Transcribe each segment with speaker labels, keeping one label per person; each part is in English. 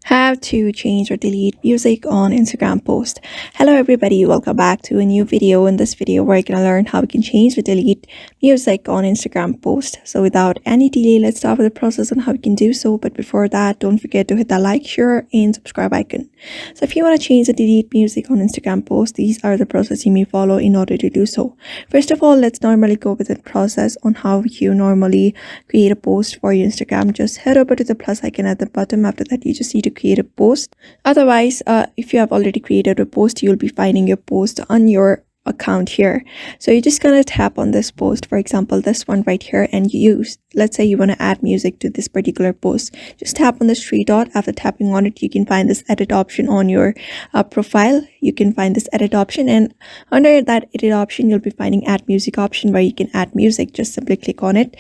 Speaker 1: How to change or delete music on Instagram post. Hello everybody, welcome back to a new video. In this video we're going to learn how we can change or delete music on Instagram post. So without any delay, let's start with the process on how we can do so. But before that, don't forget to hit that like, share and subscribe icon. So if you want to change or delete music on Instagram post, these are the process you may follow in order to do so. First of all, let's normally go with the process on how you normally create a post for your Instagram. Just head over to the plus icon at the bottom. After that, you just need to create a post. Otherwise, if you have already created a post, you'll be finding your post on your account here. So you're just gonna tap on this post, for example this one right here, and let's say you want to add music to this particular post. Just tap on this three dot. After tapping on it, you can find this edit option on your profile. You can find this edit option, and under that edit option you'll be finding add music option, where you can add music. Just simply click on it.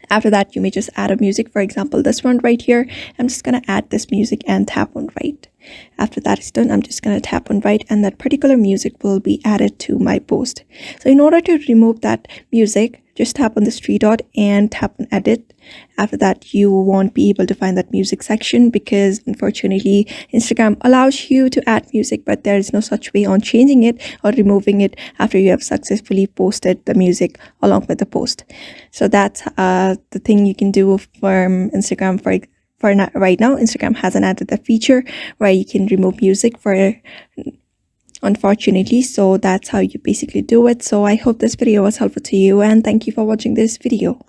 Speaker 1: After that, you may just add a music, for example this one right here. I'm just going to add this music and tap on write. After that is done, I'm just going to tap on write, and that particular music will be added to my post. So in order to remove that music, just tap on this three dot and tap on edit. After that, you won't be able to find that music section, because unfortunately Instagram allows you to add music, but there is no such way on changing it or removing it after you have successfully posted the music along with the post. So that's the thing you can do from Instagram. Right now, Instagram hasn't added the feature where you can remove music unfortunately. So that's how you basically do it. So I hope this video was helpful to you, and thank you for watching this video.